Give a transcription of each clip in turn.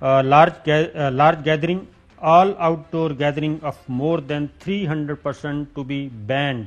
large gathering, all outdoor gathering of more than 300% to be banned।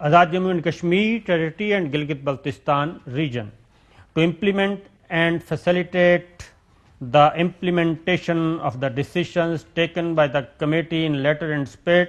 Azad Jammu and Kashmir territory and Gilgit-Baltistan region to implement and facilitate the implementation of the decisions taken by the committee in letter and spirit।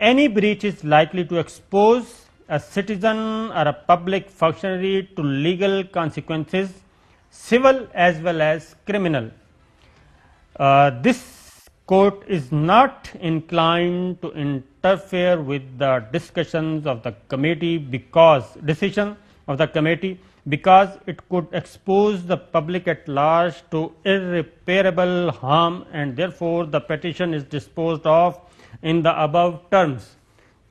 any breach is likely to expose a citizen or a public functionary to legal consequences, civil as well as criminal। This court is not inclined to interfere with the decision of the committee because it could expose the public at large to irreparable harm, and therefore the petition is disposed of in the above terms।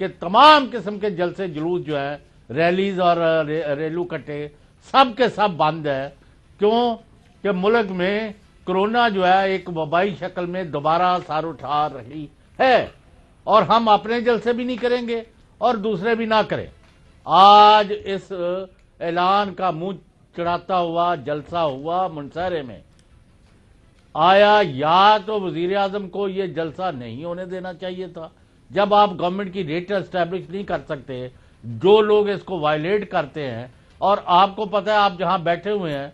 کہ تمام قسم کے جلسے جلوس جو ہے، release اور ریلو کٹے، سب کے سب بند ہے. کیوں کہ ملک میں کرونا جو ہے ایک وبائی شکل میں دوبارہ سار اٹھا رہی ہے، اور ہم اپنے جلسے بھی نہیں کریں گے اور دوسرے بھی نہ کریں. آج اس اعلان کا منہ چڑھاتا ہوا جلسہ ہوا منصہرے میں. آیا یا تو وزیر اعظم کو یہ جلسہ نہیں ہونے دینا چاہیے تھا؟ جب آپ گورنمنٹ کی ڈیٹا اسٹیبلش نہیں کر سکتے، جو لوگ اس کو وائلیٹ کرتے ہیں، اور آپ کو پتہ ہے آپ جہاں بیٹھے ہوئے ہیں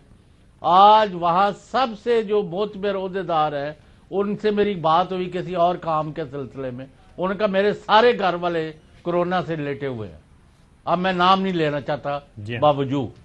آج وہاں سب سے جو معتبر عہدیدار ہیں ان سے میری بات ہوئی کسی اور کام کے سلسلے میں، ان کا میرے سارے گھر والے کرونا سے لیٹے ہوئے ہیں. اب میں نام نہیں لینا چاہتا، باوجود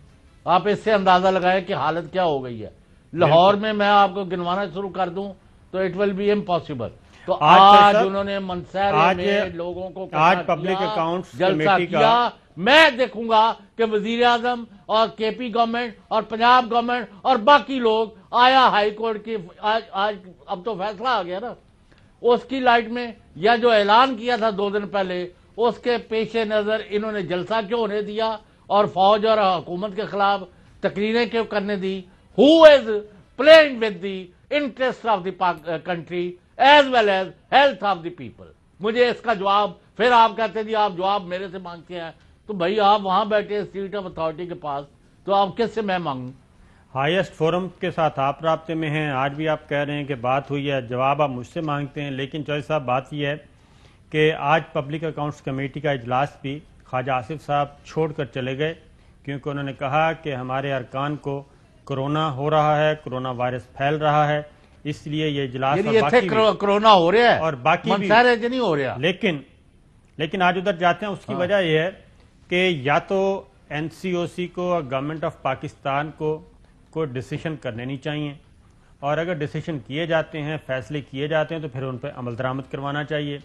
آپ اس سے اندازہ لگائیں کہ حالت کیا ہو گئی ہے. لاہور میں آپ کو گنوانا شروع کر دوں تو اٹ ول بی امپاسبل. تو آج انہوں نے منصہرے میں لوگوں کو آج پبلک اکاؤنٹس جلسہ کیا. میں دیکھوں گا کہ وزیر اعظم اور کے پی گورنمنٹ اور پنجاب گورنمنٹ اور باقی لوگ آیا ہائی کورٹ کی آج اب تو فیصلہ آ گیا نا، اس کی لائٹ میں، یا جو اعلان کیا تھا 2 دن پہلے اس کے پیش نظر انہوں نے جلسہ کیوں ہونے دیا اور فوج اور حکومت کے خلاف تقریریں کیوں کرنے دی؟ Who is playing with the interest of the country as well as health of the people? مجھے اس کا جواب، پھر آپ کہتے جی آپ جواب میرے سے مانگتے ہیں، تو بھائی آپ وہاں بیٹھے سیٹ آف اتھارٹی کے پاس، تو آپ کس سے میں مانگوں؟ ہائیسٹ فورم کے ساتھ آپ رابطے میں ہیں، آج بھی آپ کہہ رہے ہیں کہ بات ہوئی ہے، جواب آپ مجھ سے مانگتے ہیں. لیکن چوہدری صاحب بات یہ ہے کہ آج پبلک اکاؤنٹس کمیٹی کا اجلاس بھی خواجہ آصف صاحب چھوڑ کر چلے گئے، کیونکہ انہوں نے کہا کہ ہمارے ارکان کو کرونا ہو رہا ہے، کرونا وائرس پھیل رہا ہے، اس لیے یہ اجلاس کرونا ہو رہا ہے اور باقی بھی نہیں ہو رہا. لیکن آج ادھر جاتے ہیں. اس کی وجہ یہ ہے کہ یا تو این سی او سی کو اور گورنمنٹ آف پاکستان کو کوئی ڈیسیشن کرنے نہیں چاہیے، اور اگر ڈیسیشن کیے جاتے ہیں، فیصلے کیے جاتے ہیں، تو پھر ان پہ عمل درآمد کروانا چاہیے.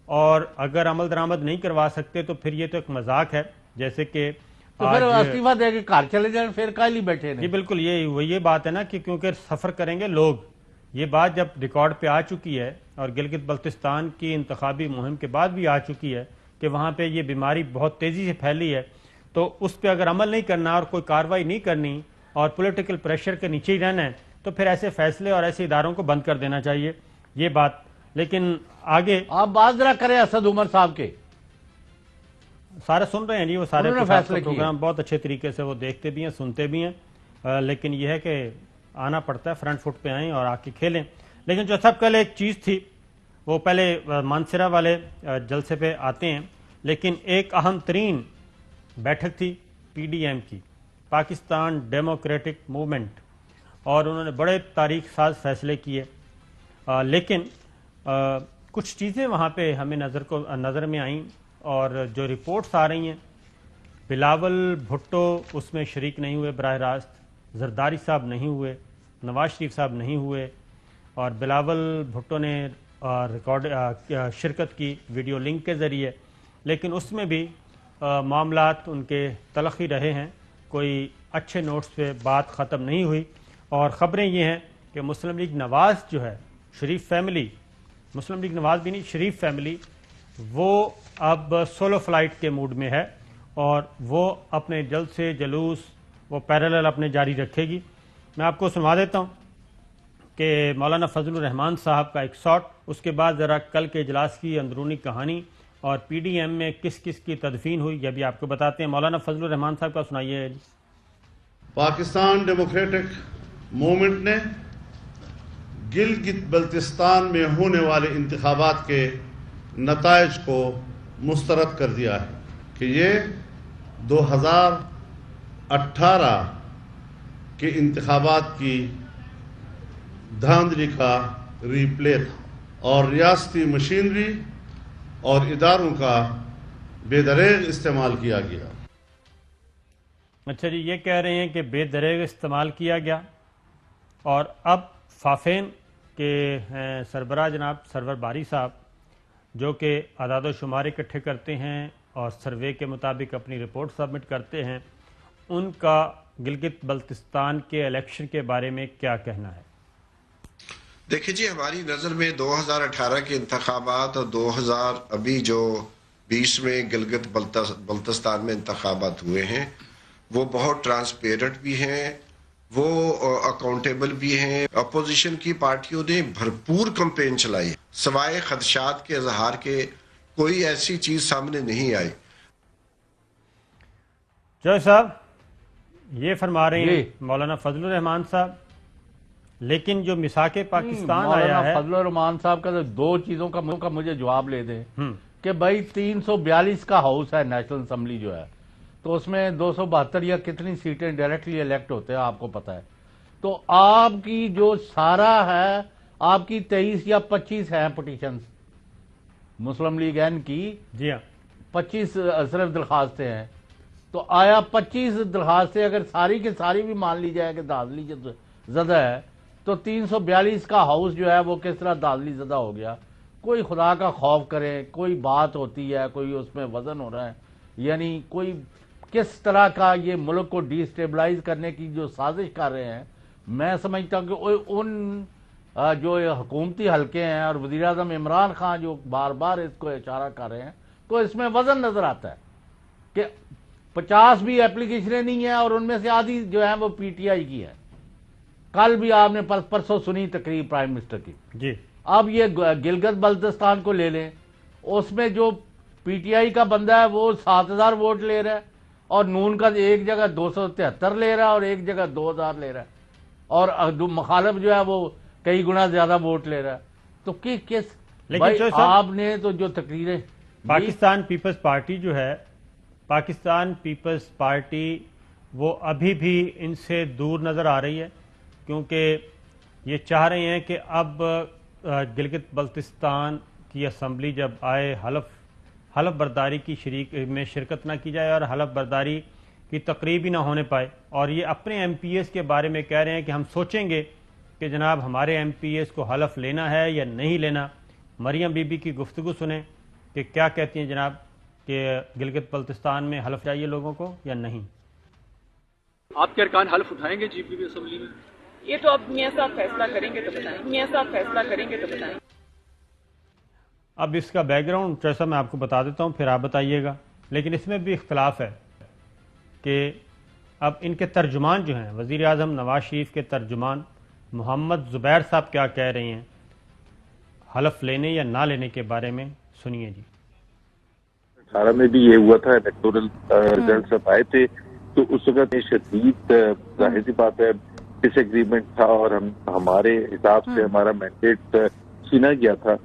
اور اگر عمل درآمد نہیں کروا سکتے تو پھر یہ تو ایک مذاق ہے، جیسے کہ تو پھر استعفیٰ دے کے گھر چلے جائیں، پھر کاہلی بیٹھے جی بالکل یہ بات ہے نا کہ کیونکہ سفر کریں گے لوگ. یہ بات جب ریکارڈ پہ آ چکی ہے اور گلگت بلتستان کی انتخابی مہم کے بعد بھی آ چکی ہے کہ وہاں پہ یہ بیماری بہت تیزی سے پھیلی ہے، تو اس پہ اگر عمل نہیں کرنا اور کوئی کارروائی نہیں کرنی اور پولیٹیکل پریشر کے نیچے ہی رہنا ہے، تو پھر ایسے فیصلے اور ایسے اداروں کو بند کر دینا چاہیے. یہ بات. لیکن آگے آپ بات ذرا کریں اسد عمر صاحب کے، سارے سن رہے ہیں جی، وہ سارے فیصلے پروگرام بہت اچھے طریقے سے وہ دیکھتے بھی ہیں، سنتے بھی ہیں، لیکن یہ ہے کہ آنا پڑتا ہے، فرنٹ فٹ پہ آئیں اور آ کے کھیلیں. لیکن جو سب کل ایک چیز تھی، وہ پہلے مانسرا والے جلسے پہ آتے ہیں، لیکن ایک اہم ترین بیٹھک تھی پی ڈی ایم کی، پاکستان ڈیموکریٹک موومنٹ، اور انہوں نے بڑے تاریخ ساز فیصلے کیے. لیکن کچھ چیزیں وہاں پہ ہمیں نظر میں آئیں، اور جو رپورٹس آ رہی ہیں، بلاول بھٹو اس میں شریک نہیں ہوئے براہ راست، زرداری صاحب نہیں ہوئے، نواز شریف صاحب نہیں ہوئے، اور بلاول بھٹو نے شرکت کی ویڈیو لنک کے ذریعے، لیکن اس میں بھی معاملات ان کے تلخ ہی رہے ہیں، کوئی اچھے نوٹس پہ بات ختم نہیں ہوئی. اور خبریں یہ ہیں کہ مسلم لیگ نواز جو ہے، شریف فیملی، مسلم لیگ نواز بھی نہیں، شریف فیملی، وہ اب سولو فلائٹ کے موڈ میں ہے، اور وہ اپنے جلد سے جلوس وہ پیرالل اپنے جاری رکھے گی. میں آپ کو سنوا دیتا ہوں کہ مولانا فضل الرحمان صاحب کا ایک شاٹ، اس کے بعد ذرا کل کے اجلاس کی اندرونی کہانی اور پی ڈی ایم میں کس کس کی تدفین ہوئی یہ بھی آپ کو بتاتے ہیں. مولانا فضل الرحمان صاحب کا سنائیے. پاکستان ڈیموکریٹک موومنٹ نے گلگت بلتستان میں ہونے والے انتخابات کے نتائج کو مسترد کر دیا ہے کہ یہ 2018 کے انتخابات کی دھاندلی کا ری پلے تھا، اور ریاستی مشینری اور اداروں کا بے دریغ استعمال کیا گیا. اچھا جی، یہ کہہ رہے ہیں کہ بے دریغ استعمال کیا گیا، اور اب فافین کے سربراہ جناب سرور باری صاحب، جو کہ اعداد و شمار اکٹھے کرتے ہیں اور سروے کے مطابق اپنی رپورٹ سبمٹ کرتے ہیں، ان کا گلگت بلتستان کے الیکشن کے بارے میں کیا کہنا ہے؟ دیکھیں جی، ہماری نظر میں 2018 کے انتخابات اور ابھی جو 20 میں گلگت بلتستان میں انتخابات ہوئے ہیں، وہ بہت ٹرانسپیرنٹ بھی ہیں، وہ اکاؤنٹیبل بھی ہیں. اپوزیشن کی پارٹیوں نے بھرپور کمپین چلائی، سوائے خدشات کے اظہار کے کوئی ایسی چیز سامنے نہیں آئی. جوہر صاحب یہ فرما رہے ہیں مولانا فضل الرحمان صاحب، لیکن جو میثاق پاکستان آیا ہے، مولانا فضل الرحمان صاحب کا دو چیزوں کا مجھے جواب لے دیں کہ بھائی 342 کا ہاؤس ہے نیشنل اسمبلی جو ہے، تو اس میں 272 یا کتنی سیٹیں ڈائریکٹلی الیکٹ ہوتے ہیں آپ کو پتا ہے. تو آپ کی جو سارا ہے، آپ کی 23 یا 25 ہیں پٹیشنز مسلم لیگ این کی، جی ہاں 25 صرف درخواستیں ہیں. تو آیا 25 درخواستیں اگر ساری کی ساری بھی مان لی جائے کہ دھاندلی زدہ ہے، تو 342 کا ہاؤس جو ہے وہ کس طرح دھاندلی زدہ ہو گیا؟ کوئی خدا کا خوف کرے، کوئی بات ہوتی ہے، کوئی اس میں وزن ہو رہا ہے، یعنی کوئی کس طرح کا یہ ملک کو ڈی اسٹیبلائز کرنے کی جو سازش کر رہے ہیں. میں سمجھتا ہوں کہ ان جو حکومتی حلقے ہیں اور وزیراعظم عمران خان جو بار بار اس کو اشارہ کر رہے ہیں، تو اس میں وزن نظر آتا ہے کہ 50 بھی اپلیکیشنیں نہیں ہیں اور ان میں سے آدھی جو ہیں وہ پی ٹی آئی کی ہے. کل بھی آپ نے پرسوں سنی تقریر پرائم منسٹر کی. جی اب یہ گلگت بلتستان کو لے لیں، اس میں جو پی ٹی آئی کا بندہ ہے وہ 7000 ووٹ لے رہا ہے، اور نون کا ایک جگہ 273 لے رہا ہے اور ایک جگہ 2000 لے رہا ہے، اور مخالف جو ہے وہ کئی گنا زیادہ ووٹ لے رہا ہے. تو کس لیکن آپ نے تو جو تقریریں پاکستان پیپلز پارٹی جو ہے، پاکستان پیپلز پارٹی وہ ابھی بھی ان سے دور نظر آ رہی ہے، کیونکہ یہ چاہ رہے ہیں کہ اب گلگت بلتستان کی اسمبلی جب آئے حلف برداری کی میں شرکت نہ کی جائے اور حلف برداری کی تقریب ہی نہ ہونے پائے. اور یہ اپنے ایم پی ایس کے بارے میں کہہ رہے ہیں کہ ہم سوچیں گے کہ جناب ہمارے ایم پی ایس کو حلف لینا ہے یا نہیں لینا. مریم بی بی کی گفتگو سنیں کہ کیا کہتی ہیں جناب کہ گلگت بلتستان میں حلف چاہیے لوگوں کو یا نہیں. آپ کے ارکان حلف اٹھائیں گے جی پی پی اسمبلی میں؟ یہ تو اب میاں صاحب فیصلہ کریں گے تو بتائیں. اب اس کا بیک گراؤنڈ جیسا میں آپ کو بتا دیتا ہوں، پھر آپ بتائیے گا. لیکن اس میں بھی اختلاف ہے کہ اب ان کے ترجمان جو ہیں، وزیر اعظم نواز شریف کے ترجمان محمد زبیر صاحب کیا کہہ رہے ہیں حلف لینے یا نہ لینے کے بارے میں، سنیے جی. 18 میں بھی یہ ہوا تھا، الیکٹورل رزلٹ سب آئے تھے، تو اس وقت شدید ظاہر سی بات ہے ڈس ایگریمنٹ تھا اور ہمارے حساب سے ہمارا مینڈیٹ چھینا گیا تھا.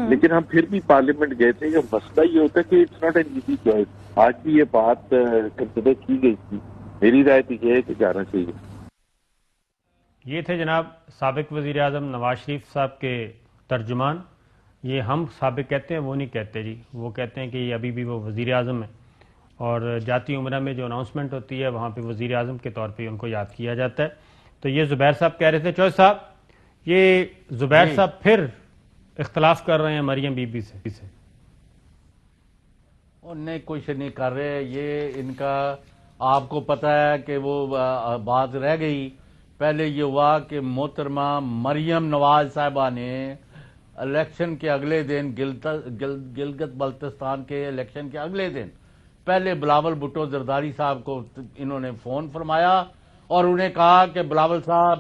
لیکن ہم پھر بھی پارلیمنٹ گئے تھے. مسئلہ یہ ہوتا ہے کہ it's not an easy choice. آج بھی یہ بات کنسیڈر کی گئی تھی. میری رائے تو یہ ہے کہ جانا چاہیے. یہ تھے جناب سابق وزیر اعظم نواز شریف صاحب کے ترجمان. یہ ہم سابق کہتے ہیں، وہ نہیں کہتے جی، وہ کہتے ہیں کہ یہ ابھی بھی وہ وزیر اعظم ہیں، اور جاتی عمرہ میں جو اناؤنسمنٹ ہوتی ہے وہاں پہ وزیر اعظم کے طور پہ ان کو یاد کیا جاتا ہے. تو یہ زبیر صاحب کہہ رہے تھے. چوہر صاحب یہ زبیر صاحب پھر اختلاف کر رہے ہیں مریم بی بی سے. نہیں، کچھ نہیں کر رہے. یہ ان کا آپ کو پتا ہے کہ وہ بات رہ گئی. پہلے یہ ہوا کہ محترمہ مریم نواز صاحبہ نے الیکشن کے اگلے دن گلگت بلتستان کے الیکشن کے اگلے دن پہلے بلاول بھٹو زرداری صاحب کو انہوں نے فون فرمایا اور انہیں کہا کہ بلاول صاحب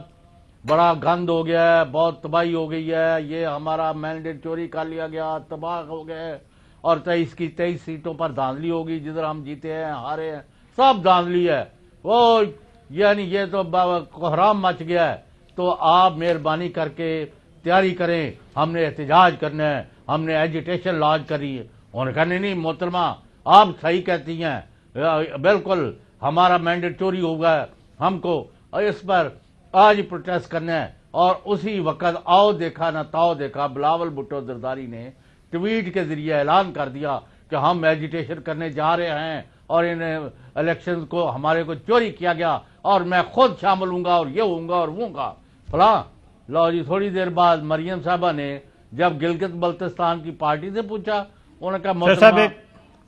بڑا گند ہو گیا ہے، بہت تباہی ہو گئی ہے، یہ ہمارا مینڈیٹ چوری کر لیا گیا، تباہ ہو گئے، اور 23 کی 23 سیٹوں پر دھاندلی ہوگی، جدھر ہم جیتے ہیں ہارے ہیں سب دھاندلی ہے. وہ یعنی یہ تو کوحرام مچ گیا ہے. تو آپ مہربانی کر کے تیاری کریں، ہم نے احتجاج کرنا ہے، ہم نے ایجیٹیشن لانچ کری ہے. انہوں نے کہا نہیں محترمہ آپ صحیح کہتی ہیں، بالکل ہمارا مینڈیٹ چوری ہو گیا ہے، ہم کو اس پر آج پروٹیسٹ کرنا ہے. اور اسی وقت آؤ دیکھا نہ تاؤ دیکھا، بلاول بھٹو زرداری نے ٹویٹ کے ذریعے اعلان کر دیا کہ ہم ایجیٹیشن کرنے جا رہے ہیں اور ان الیکشن کو ہمارے کو چوری کیا گیا اور میں خود شامل ہوں گا اور یہ ہوں گا اور وہ ہوں گا فلاں. لو جی تھوڑی دیر بعد مریم صاحبہ نے جب گلگت بلتستان کی پارٹی سے پوچھا، انہوں نے کہا محترمہ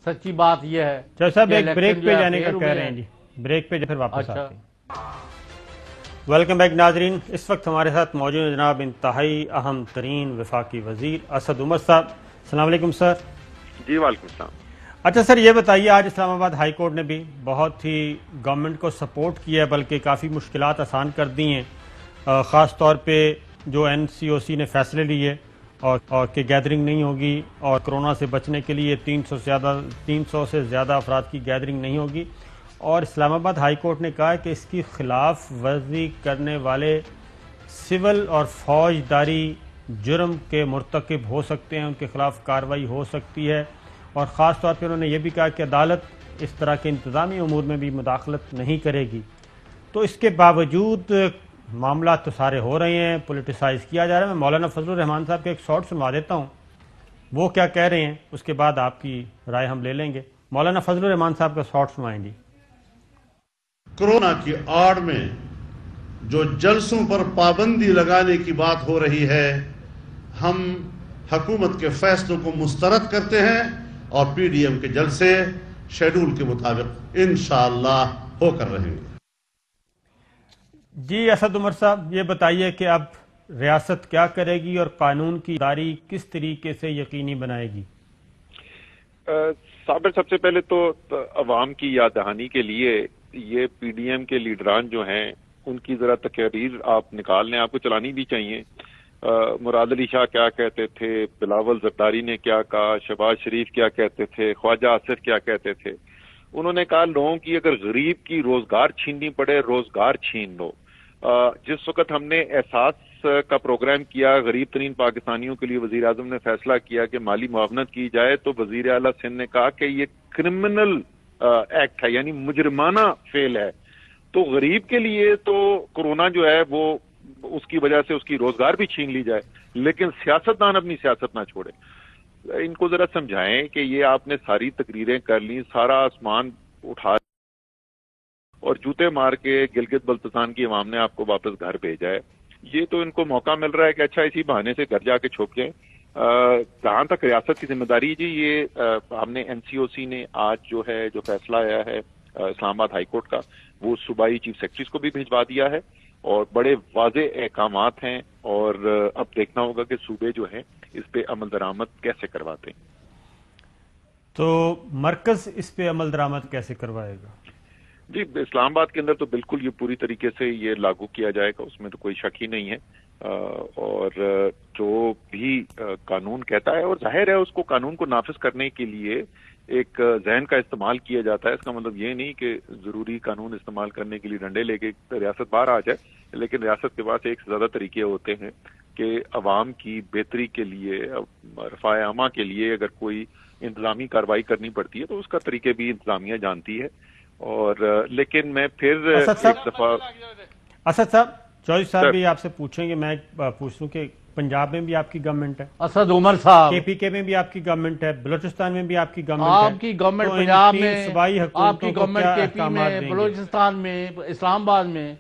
سچی بات یہ ہے. صاحب ایک بریک پہ جانے کا کہہ رہے ہیں جی، بریک پہ پھر واپس آتے ہیں. ویلکم بیک ناظرین. اس وقت ہمارے ساتھ موجود ہیں جناب انتہائی اہم ترین وفاقی وزیر اسد عمر صاحب. السلام علیکم سر. جی وعلیکم السلام. اچھا سر، یہ بتائیے، آج اسلام آباد ہائی کورٹ نے بھی بہت ہی گورنمنٹ کو سپورٹ کیا ہے، بلکہ کافی مشکلات آسان کر دی ہیں، خاص طور پہ جو NCOC نے فیصلے لیے اور کہ گیدرنگ نہیں ہوگی، اور کرونا سے بچنے کے لیے 300 سے زیادہ افراد کی گیدرنگ نہیں ہوگی، اور اسلام آباد ہائی کورٹ نے کہا ہے کہ اس کی خلاف ورزی کرنے والے سول اور فوجداری جرم کے مرتکب ہو سکتے ہیں، ان کے خلاف کارروائی ہو سکتی ہے، اور خاص طور پہ انہوں نے یہ بھی کہا کہ عدالت اس طرح کے انتظامی امور میں بھی مداخلت نہیں کرے گی۔ تو اس کے باوجود معاملات تو سارے ہو رہے ہیں، پولیٹیسائز کیا جا رہا ہے۔ میں مولانا فضل الرحمان صاحب کے ایک شارٹ سنوا دیتا ہوں، وہ کیا کہہ رہے ہیں، اس کے بعد آپ کی رائے ہم لے لیں گے۔ مولانا فضل الرحمان صاحب کا شارٹ سنوائیں جی۔ کورونا کی آڑ میں جو جلسوں پر پابندی لگانے کی بات ہو رہی ہے، ہم حکومت کے فیصلوں کو مسترد کرتے ہیں، اور PDM کے جلسے شیڈول کے مطابق انشاءاللہ ہو کر رہیں گے۔ جی اسد عمر صاحب، یہ بتائیے کہ اب ریاست کیا کرے گی اور قانون کی داری کس طریقے سے یقینی بنائے گی؟ صابر، سب سے پہلے تو عوام کی یاد دہانی کے لیے یہ PDM کے لیڈران جو ہیں ان کی ذرا تقریر آپ نکال لیں، آپ کو چلانی بھی چاہیے۔ مراد علی شاہ کیا کہتے تھے، بلاول زرداری نے کیا کہا، شہباز شریف کیا کہتے تھے، خواجہ آصف کیا کہتے تھے۔ انہوں نے کہا لوگوں کی اگر غریب کی روزگار چھیننی پڑے، روزگار چھین لو۔ جس وقت ہم نے احساس کا پروگرام کیا، غریب ترین پاکستانیوں کے لیے وزیر اعظم نے فیصلہ کیا کہ مالی معاونت کی جائے، تو وزیر اعلیٰ سندھ نے کہا کہ یہ کرمنل ایکٹ ہے، یعنی مجرمانہ فعل ہے۔ تو غریب کے لیے تو کورونا جو ہے وہ اس کی وجہ سے اس کی روزگار بھی چھین لی جائے، لیکن سیاستدان اپنی سیاست نہ چھوڑے۔ ان کو ذرا سمجھائیں کہ یہ آپ نے ساری تقریریں کر لی، سارا آسمان اٹھا اور جوتے مار کے گلگت بلتستان کی عوام نے آپ کو واپس گھر بھیجا ہے۔ یہ تو ان کو موقع مل رہا ہے کہ اچھا اسی بہانے سے گھر جا کے چھپ جائیں۔ جہاں تک ریاست کی ذمہ داری جی، یہ ہم نے NCOC نے آج جو ہے جو فیصلہ آیا ہے اسلام آباد ہائی کورٹ کا، وہ صوبائی چیف سیکرٹریز کو بھی بھجوا دیا ہے، اور بڑے واضح احکامات ہیں، اور اب دیکھنا ہوگا کہ صوبے جو ہیں اس پہ عمل درآمد کیسے کرواتے ہیں۔ تو مرکز اس پہ عمل درآمد کیسے کروائے گا؟ جی، اسلام آباد کے اندر تو بالکل یہ پوری طریقے سے یہ لاگو کیا جائے گا، اس میں تو کوئی شک ہی نہیں ہے، اور جو بھی قانون کہتا ہے، اور ظاہر ہے اس کو قانون کو نافذ کرنے کے لیے ایک ذہن کا استعمال کیا جاتا ہے۔ اس کا مطلب یہ نہیں کہ ضروری قانون استعمال کرنے کے لیے ڈنڈے لے کے ریاست باہر آ جائے، لیکن ریاست کے پاس ایک سے زیادہ طریقے ہوتے ہیں کہ عوام کی بہتری کے لیے، رفاع عامہ کے لیے اگر کوئی انتظامی کارروائی کرنی پڑتی ہے تو اس کا طریقے بھی انتظامیہ جانتی ہے۔ اور لیکن میں پھر ایک دفعہ اسد صاحب، چودھری صاحب بھی آپ سے پوچھیں گے، میں پوچھ لوں کہ پنجاب میں بھی آپ کی گورنمنٹ ہے، اسد عمر صاحب KPK میں بھی آپ کی گورنمنٹ ہے، بلوچستان میں بھی آپ کی گورنمنٹ ہے، آپ کی گورنمنٹ تو ان پنجاب تین میں، صوبائی آپ حکومتوں کی کو گورنمنٹ کیا KP احکامات میں، دیں گے؟ بلوچستان میں، اسلام آباد میں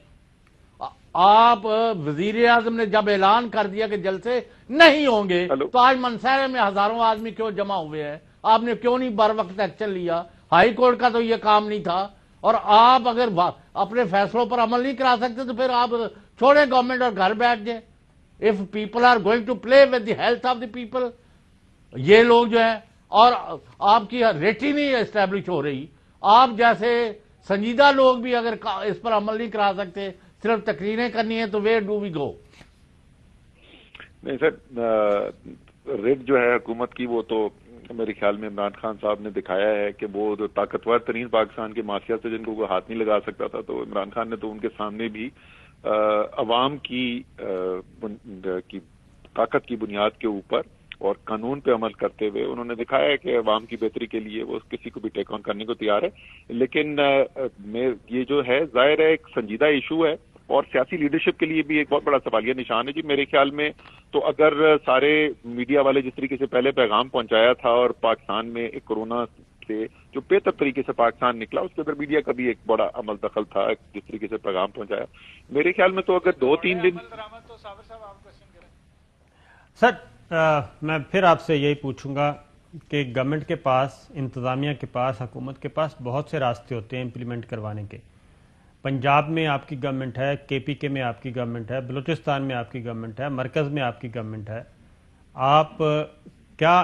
آپ وزیر اعظم نے جب اعلان کر دیا کہ جلسے نہیں ہوں گے، تو آج منصیرے میں ہزاروں آدمی کیوں جمع ہوئے ہیں؟ آپ نے کیوں نہیں بر وقت ایکشن لیا؟ ہائی کورٹ کا تو یہ کام نہیں تھا، اور آپ اگر اپنے فیصلوں پر عمل نہیں کرا سکتے تو پھر آپ چھوڑیں گورنمنٹ اور گھر بیٹھ جائیں۔ if people are going to play with the health of the people، یہ لوگ جو ہیں، اور آپ کی ریٹنگ نہیں اسٹیبلش ہو رہی، آپ جیسے سنجیدہ لوگ بھی اگر اس پر عمل نہیں کرا سکتے، صرف تقریریں کرنی ہیں، تو where do we go؟ نہیں سر، ریٹ جو ہے حکومت کی وہ تو میرے خیال میں عمران خان صاحب نے دکھایا ہے کہ وہ جو طاقتور ترین پاکستان کے مافیا سے جن کو کوئی ہاتھ نہیں لگا سکتا تھا، تو عمران خان نے تو ان کے سامنے بھی عوام کی طاقت کی بنیاد کے اوپر اور قانون پہ عمل کرتے ہوئے انہوں نے دکھایا ہے کہ عوام کی بہتری کے لیے وہ کسی کو بھی ٹیک آن کرنے کو تیار ہے۔ لیکن یہ جو ہے ظاہر ہے ایک سنجیدہ ایشو ہے، اور سیاسی لیڈرشپ کے لیے بھی ایک بہت بڑا سوالیہ نشان ہے جی۔ میرے خیال میں تو اگر سارے میڈیا والے جس طریقے سے پہلے پیغام پہنچایا تھا، اور پاکستان میں ایک کورونا سے جو بہتر طریقے سے پاکستان نکلا، اس کے اندر میڈیا کا بھی ایک بڑا عمل دخل تھا، جس طریقے سے پیغام پہنچایا، میرے خیال میں تو اگر 2-3 دن سر میں پھر آپ سے یہی پوچھوں گا کہ گورنمنٹ کے پاس، انتظامیہ کے پاس، حکومت کے پاس بہت سے راستے ہوتے ہیں امپلیمنٹ کروانے کے۔ پنجاب میں آپ کی گورنمنٹ ہے، KPK میں آپ کی گورنمنٹ ہے، بلوچستان میں آپ کی گورنمنٹ ہے، مرکز میں آپ کی گورنمنٹ ہے، آپ کیا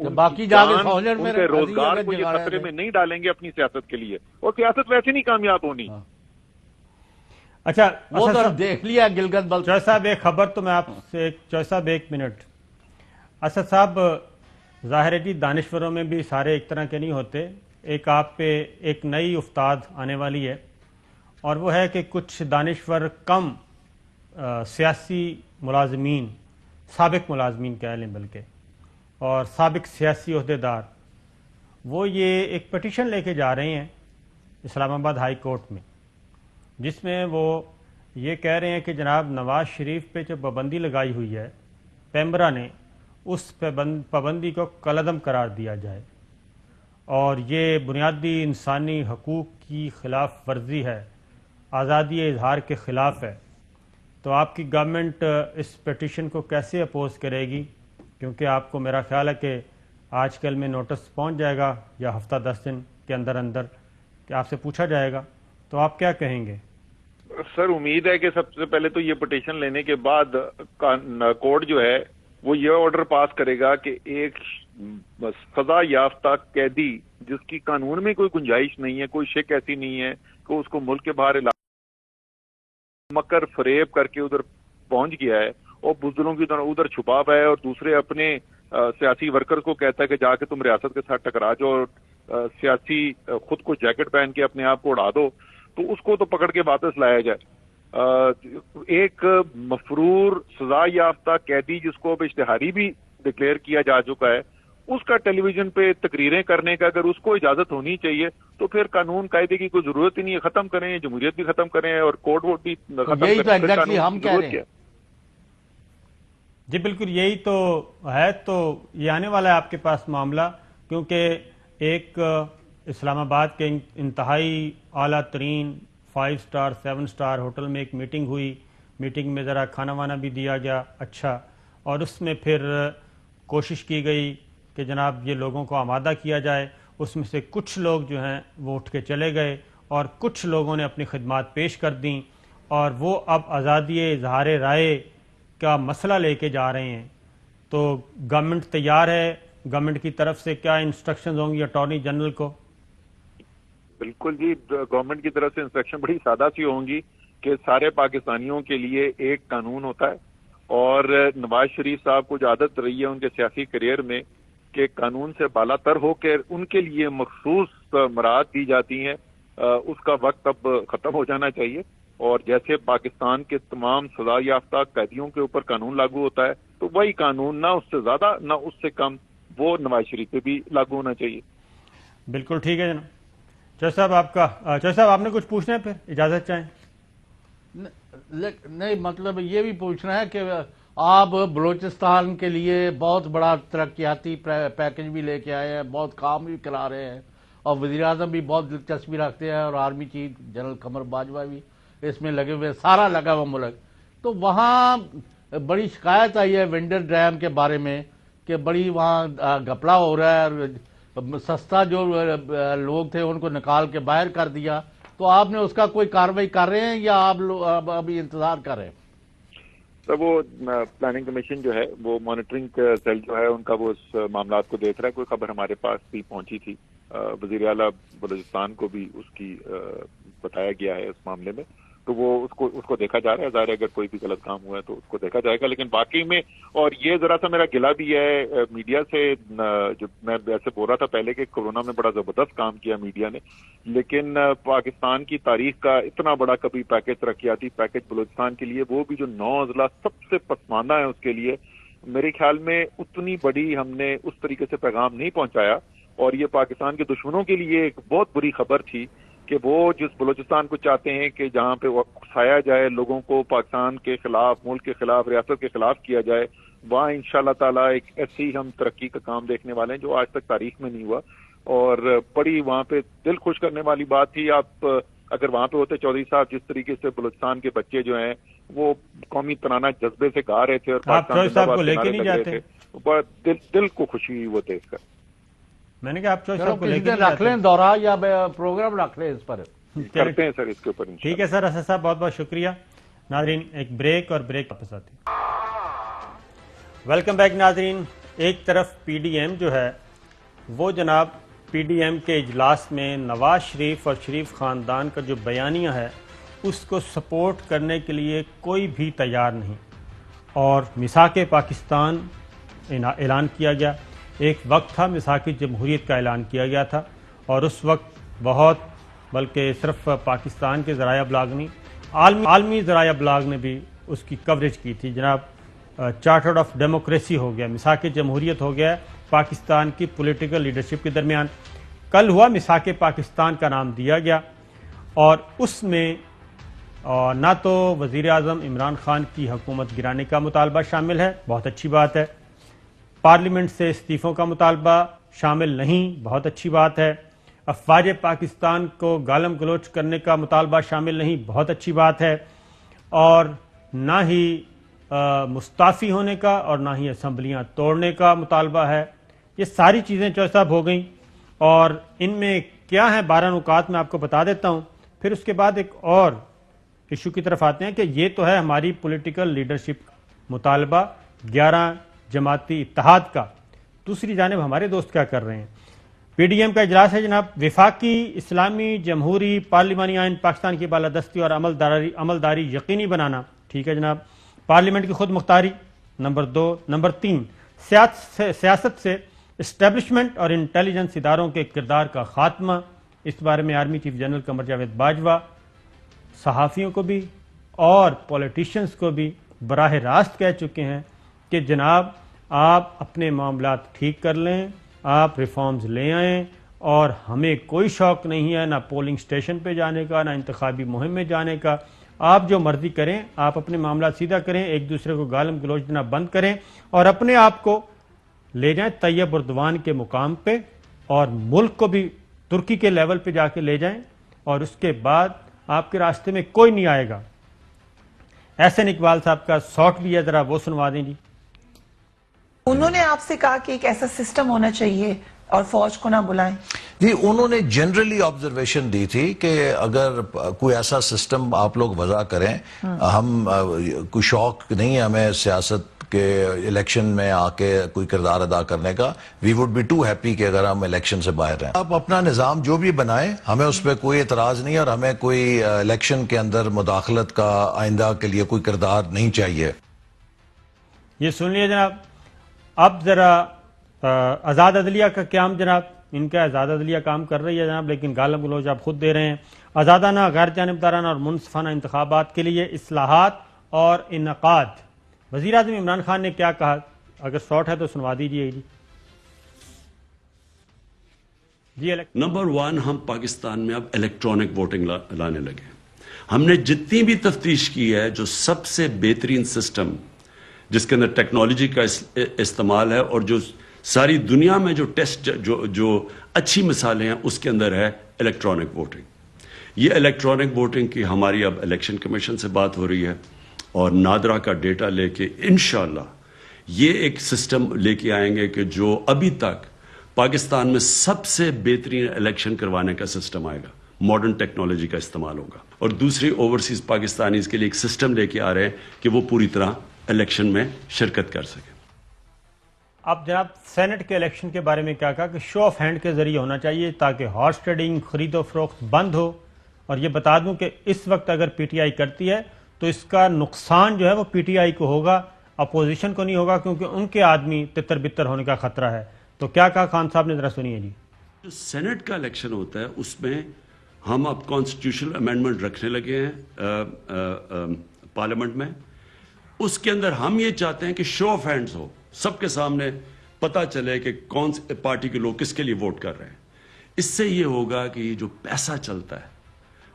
باقی جاگے سہولت میں ان کے روزگار کو یہ خطرے میں نہیں ڈالیں گے اپنی سیاست کے لیے، اور سیاست ویسے نہیں کامیاب ہونی۔ اچھا وہ تو دیکھ لیا گلگت بلتستان۔ چوہے صاحب ایک خبر تو میں آپ سے، چوہے صاحب ایک منٹ، اسد صاحب ظاہر ہے جی دانشوروں میں بھی سارے ایک طرح کے نہیں ہوتے، ایک آپ پہ ایک نئی افتاد آنے والی ہے، اور وہ ہے کہ کچھ دانشور کم سیاسی ملازمین، سابق ملازمین کہہ لیں بلکہ، اور سابق سیاسی عہدیدار، وہ یہ ایک پٹیشن لے کے جا رہے ہیں اسلام آباد ہائی کورٹ میں، جس میں وہ یہ کہہ رہے ہیں کہ جناب نواز شریف پہ جو پابندی لگائی ہوئی ہے پیمبرا نے، اس پابندی کو کالعدم قرار دیا جائے، اور یہ بنیادی انسانی حقوق کی خلاف ورزی ہے، آزادی اظہار کے خلاف ہے۔ تو آپ کی گورنمنٹ اس پٹیشن کو کیسے اپوز کرے گی؟ کیونکہ آپ کو میرا خیال ہے کہ آج کل میں نوٹس پہنچ جائے گا یا ہفتہ 10 دن کے اندر اندر کہ آپ سے پوچھا جائے گا، تو آپ کیا کہیں گے؟ سر امید ہے کہ سب سے پہلے تو یہ پٹیشن لینے کے بعد کورٹ جو ہے وہ یہ آرڈر پاس کرے گا کہ ایک سزا یافتہ قیدی جس کی قانون میں کوئی گنجائش نہیں ہے، کوئی شک ایسی نہیں ہے کہ اس کو ملک کے باہر مکر فریب کر کے ادھر پہنچ گیا ہے اور بزدلوں کی طرح ادھر چھپا ہوا ہے، اور دوسرے اپنے سیاسی ورکر کو کہتا ہے کہ جا کے تم ریاست کے ساتھ ٹکرا جاؤ اور سیاسی خود کو جیکٹ پہن کے اپنے آپ کو اڑا دو، تو اس کو تو پکڑ کے واپس لایا جائے۔ ایک مفرور سزا یافتہ قیدی جس کو اب اشتہاری بھی ڈکلیئر کیا جا چکا ہے، اس کا ٹیلی ویژن پہ تقریریں کرنے کا اگر اس کو اجازت ہونی چاہیے تو پھر قانون قاعدے کی کوئی ضرورت ہی نہیں ہے، ختم کریں، جمہوریت بھی ختم کریں اور کورٹ ووٹ بھی ختم یہی تو کریں، ایگزیکٹلی ہم کہہ رہے ہیں۔ جی بالکل یہی تو ہے، تو یہ آنے والا ہے آپ کے پاس معاملہ، کیونکہ ایک اسلام آباد کے انتہائی اعلیٰ ترین 5 سٹار 7 سٹار ہوٹل میں ایک میٹنگ ہوئی، میٹنگ میں ذرا کھانا وانا بھی دیا گیا اچھا، اور اس میں پھر کوشش کی گئی کہ جناب یہ لوگوں کو آمادہ کیا جائے، اس میں سے کچھ لوگ جو ہیں وہ اٹھ کے چلے گئے اور کچھ لوگوں نے اپنی خدمات پیش کر دیں، اور وہ اب آزادی اظہار رائے کا مسئلہ لے کے جا رہے ہیں۔ تو گورنمنٹ تیار ہے؟ گورنمنٹ کی طرف سے کیا انسٹرکشنز ہوں گی اٹارنی جنرل کو؟ بالکل جی، گورنمنٹ کی طرف سے انسٹرکشن بڑی سادہ سی ہوں گی کہ سارے پاکستانیوں کے لیے ایک قانون ہوتا ہے، اور نواز شریف صاحب کو جو عادت رہی ہے ان کے سیاسی کیریئر میں کہ قانون سے بالا تر ہو کے ان کے لیے مخصوص مراعات دی جاتی ہیں، اس کا وقت اب ختم ہو جانا چاہیے، اور جیسے پاکستان کے تمام سزا یافتہ قیدیوں کے اوپر قانون لاگو ہوتا ہے تو وہی قانون نہ اس سے زیادہ نہ اس سے کم وہ نواز شریف پہ بھی لاگو ہونا چاہیے۔ بالکل ٹھیک ہے جناب۔ چوہے صاحب چوہے صاحب آپ نے کچھ پوچھنا ہے؟ پھر اجازت چاہیں؟ نہیں، مطلب یہ بھی پوچھنا ہے کہ آپ بلوچستان کے لیے بہت بڑا ترقیاتی پیکج بھی لے کے آئے ہیں، بہت کام بھی کرا رہے ہیں، اور وزیر اعظم بھی بہت دلچسپی رکھتے ہیں، اور army chief general Qamar Bajwa بھی اس میں لگے ہوئے، سارا لگا ہوا ملک۔ تو وہاں بڑی شکایت آئی ہے ونڈر ڈیم کے بارے میں کہ بڑی وہاں گھپلا ہو رہا ہے، اور سستا جو لوگ تھے ان کو نکال کے باہر کر دیا۔ تو آپ نے اس کا کوئی کارروائی کر رہے ہیں یا آپ ابھی انتظار کر رہے ہیں؟ سر وہ پلاننگ کمیشن جو ہے وہ مانیٹرنگ سیل جو ہے ان کا وہ اس معاملات کو دیکھ رہا ہے۔ کوئی خبر ہمارے پاس بھی پہنچی تھی، وزیر اعلیٰ بلوچستان کو بھی اس کی بتایا گیا ہے اس معاملے میں، تو وہ اس کو دیکھا جا رہا ہے۔ ظاہر ہے اگر کوئی بھی غلط کام ہوا ہے تو اس کو دیکھا جائے گا، لیکن باقی میں، اور یہ ذرا سا میرا گلہ بھی ہے میڈیا سے، جو میں ایسے بول رہا تھا پہلے کہ کورونا میں بڑا زبردست کام کیا میڈیا نے، لیکن پاکستان کی تاریخ کا اتنا بڑا کبھی پیکج، ترقیاتی پیکج بلوچستان کے لیے، وہ بھی جو 9 اضلاع سب سے پسماندہ ہیں اس کے لیے، میرے خیال میں اتنی بڑی ہم نے اس طریقے سے پیغام نہیں پہنچایا، اور یہ پاکستان کے دشمنوں کے لیے ایک بہت بری خبر تھی کہ وہ جس بلوچستان کو چاہتے ہیں کہ جہاں پہ اکسایا جائے لوگوں کو، پاکستان کے خلاف، ملک کے خلاف، ریاست کے خلاف کیا جائے، وہاں انشاءاللہ تعالیٰ ایک ایسی ہم ترقی کا کام دیکھنے والے ہیں جو آج تک تاریخ میں نہیں ہوا، اور بڑی وہاں پہ دل خوش کرنے والی بات تھی۔ آپ اگر وہاں پہ ہوتے چودھری صاحب، جس طریقے سے بلوچستان کے بچے جو ہیں وہ قومی ترانہ جذبے سے گا رہے تھے اور پاکستان کو لے کے نہیں جاتے، دل کو خوشی ہوئی وہ دیکھ کر۔ میں نے کہا آپ چوہے صاحب کو لے کے رکھ لیں دورہ یا پروگرام رکھ لیں اس پر، کرتے ہیں سر اس کے اوپر۔ ٹھیک ہے سر، اسد صاحب بہت بہت شکریہ۔ ناظرین ایک بریک، اور بریک واپس آتے ہیں۔ ویلکم بیک ناظرین، ایک طرف پی ڈی ایم جو ہے وہ جناب پی ڈی ایم کے اجلاس میں نواز شریف اور شریف خاندان کا جو بیانیہ ہے اس کو سپورٹ کرنے کے لیے کوئی بھی تیار نہیں، اور میثاق پاکستان اعلان کیا گیا. ایک وقت تھا میثاق جمہوریت کا اعلان کیا گیا تھا، اور اس وقت بہت، بلکہ صرف پاکستان کے ذرائع ابلاغ نہیں، عالمی ذرائع ابلاغ نے بھی اس کی کوریج کی تھی. جناب چارٹر آف ڈیموکریسی ہو گیا، میثاق جمہوریت ہو گیا پاکستان کی پولیٹیکل لیڈرشپ کے درمیان. کل ہوا میثاق پاکستان کا نام دیا گیا، اور اس میں نہ تو وزیر اعظم عمران خان کی حکومت گرانے کا مطالبہ شامل ہے، بہت اچھی بات ہے. پارلیمنٹ سے استعفوں کا مطالبہ شامل نہیں، بہت اچھی بات ہے. افواج پاکستان کو گالم گلوچ کرنے کا مطالبہ شامل نہیں، بہت اچھی بات ہے. اور نہ ہی مستعفی ہونے کا اور نہ ہی اسمبلیاں توڑنے کا مطالبہ ہے. یہ ساری چیزیں چوہدری صاحب ہو گئیں، اور ان میں کیا ہیں 12 نکات میں آپ کو بتا دیتا ہوں. پھر اس کے بعد ایک اور ایشو کی طرف آتے ہیں کہ یہ تو ہے ہماری پولیٹیکل لیڈرشپ مطالبہ 11 جماعتی اتحاد کا. دوسری جانب ہمارے دوست کیا کر رہے ہیں؟ پی ڈی ایم کا اجلاس ہے جناب. وفاقی اسلامی جمہوری پارلیمانی آئین پاکستان کی بالادستی اور عملداری یقینی بنانا. ٹھیک ہے جناب. پارلیمنٹ کی خود مختاری نمبر 2. نمبر 3 سیاست سے اسٹیبلشمنٹ اور انٹیلیجنس اداروں کے کردار کا خاتمہ. اس بارے میں army chief general Qamar Javed Bajwa صحافیوں کو بھی اور پولیٹیشنز کو بھی براہ راست کہہ چکے ہیں کہ جناب آپ اپنے معاملات ٹھیک کر لیں، آپ ریفارمز لے آئیں، اور ہمیں کوئی شوق نہیں ہے نہ پولنگ سٹیشن پہ جانے کا نہ انتخابی مہم میں جانے کا. آپ جو مرضی کریں، آپ اپنے معاملات سیدھا کریں، ایک دوسرے کو گالم گلوچ دینا بند کریں، اور اپنے آپ کو لے جائیں طیب اردوان کے مقام پہ، اور ملک کو بھی ترکی کے لیول پہ جا کے لے جائیں، اور اس کے بعد آپ کے راستے میں کوئی نہیں آئے گا. احسن اقبال صاحب کا ساٹ بھی ہے، ذرا وہ سنوا دیں جی. انہوں نے آپ سے کہا کہ ایک ایسا سسٹم ہونا چاہیے اور فوج کو نہ بلائیں. جی انہوں نے جنرلی آبزرویشن دی تھی کہ اگر کوئی ایسا سسٹم آپ لوگ وضع کریں، ہم کوئی شوق نہیں ہے ہمیں سیاست کے الیکشن میں آ کے کوئی کردار ادا کرنے کا. We would be too happy کہ اگر ہم الیکشن سے باہر رہیں. آپ اپنا نظام جو بھی بنائیں، ہمیں اس پہ کوئی اعتراض نہیں، اور ہمیں کوئی الیکشن کے اندر مداخلت کا آئندہ کے لیے کوئی کردار نہیں چاہیے. یہ سن لیے جناب. اب ذرا آزاد عدلیہ کا قیام جناب. ان کا آزاد عدلیہ کام کر رہی ہے جناب، لیکن گالم گلوچ آپ خود دے رہے ہیں. آزادانہ، غیر جانبدارانہ اور منصفانہ انتخابات کے لیے اصلاحات اور انعقاد. وزیر اعظم عمران خان نے کیا کہا؟ اگر شارٹ ہے تو سنوا دیجیے جی. نمبر 1، ہم پاکستان میں اب الیکٹرانک ووٹنگ لانے لگے. ہم نے جتنی بھی تفتیش کی ہے، جو سب سے بہترین سسٹم جس کے اندر ٹیکنالوجی کا استعمال ہے، اور جو ساری دنیا میں جو ٹیسٹ جو اچھی مثالیں ہیں، اس کے اندر ہے الیکٹرانک ووٹنگ. یہ الیکٹرانک ووٹنگ کی ہماری اب الیکشن کمیشن سے بات ہو رہی ہے، اور نادرا کا ڈیٹا لے کے انشاءاللہ یہ ایک سسٹم لے کے آئیں گے کہ جو ابھی تک پاکستان میں سب سے بہترین الیکشن کروانے کا سسٹم آئے گا. ماڈرن ٹیکنالوجی کا استعمال ہوگا. اور دوسری اوورسیز پاکستانیز کے لیے ایک سسٹم لے کے آ رہے ہیں کہ وہ پوری طرح الیکشن میں شرکت کر سکیں. اب جناب سینٹ کے الیکشن کے بارے میں کیا کہا کہ شو آف ہینڈ کے ذریعے ہونا چاہیے تاکہ ہارس ٹریڈنگ، خرید و فروخت بند ہو. اور یہ بتا دوں کہ اس وقت اگر پی ٹی آئی کرتی ہے تو اس کا نقصان جو ہے وہ پی ٹی آئی کو ہوگا، اپوزیشن کو نہیں ہوگا، کیونکہ ان کے آدمی تتر بتر ہونے کا خطرہ ہے. تو کیا کہا خان صاحب نے، ذرا سنیے جی. جو سینٹ کا الیکشن ہوتا ہے اس میں ہم اب کانسٹیٹیوشنل امینڈمنٹ رکھنے لگے ہیں پارلیمنٹ میں. اس کے اندر ہم یہ چاہتے ہیں کہ شو آف ہینڈز ہو، سب کے سامنے پتا چلے کہ کون سی پارٹی کے لوگ کس کے لیے ووٹ کر رہے ہیں. اس سے یہ ہوگا کہ یہ جو پیسہ چلتا ہے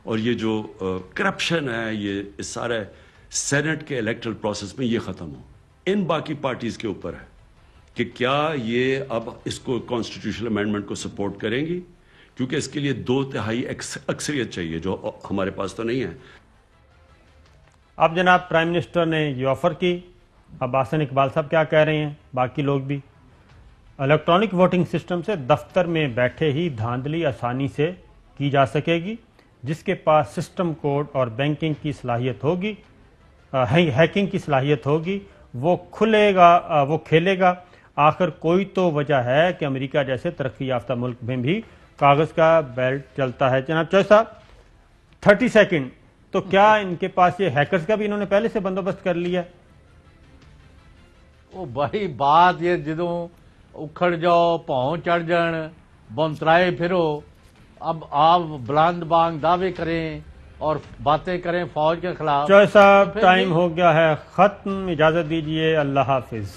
اور یہ جو کرپشن ہے، یہ سارے سینٹ کے الیکٹرل پروسیس میں یہ ختم ہو. ان باقی پارٹیز کے اوپر ہے کہ کیا یہ اب اس کو کانسٹیٹیوشنل امینڈمنٹ کو سپورٹ کریں گی، کیونکہ اس کے لیے 2/3 اکثریت چاہیے، جو ہمارے پاس تو نہیں ہے. اب جناب پرائم منسٹر نے یہ آفر کی. اب احسن اقبال صاحب کیا کہہ رہے ہیں، باقی لوگ بھی. الیکٹرانک ووٹنگ سسٹم سے دفتر میں بیٹھے ہی دھاندلی آسانی سے کی جا سکے گی. جس کے پاس سسٹم کوڈ اور بینکنگ کی صلاحیت ہوگی، ہیکنگ کی صلاحیت ہوگی، وہ کھلے گا، وہ کھیلے گا. آخر کوئی تو وجہ ہے کہ امریکہ جیسے ترقی یافتہ ملک میں بھی کاغذ کا بیلٹ چلتا ہے. جناب چوہے صاحب 30 سیکنڈ، تو کیا ان کے پاس یہ ہیکرز کا بھی انہوں نے پہلے سے بندوبست کر لیا؟ وہ بھائی بات یہ جدوں اکھڑ جاؤ، پاؤں چڑھ جان، بنترائے پھرو، اب آپ بلند بانگ دعوے کریں اور باتیں کریں فوج کے خلاف. چوہے صاحب ٹائم ہو گیا ہے ختم، اجازت دیجیے، اللہ حافظ.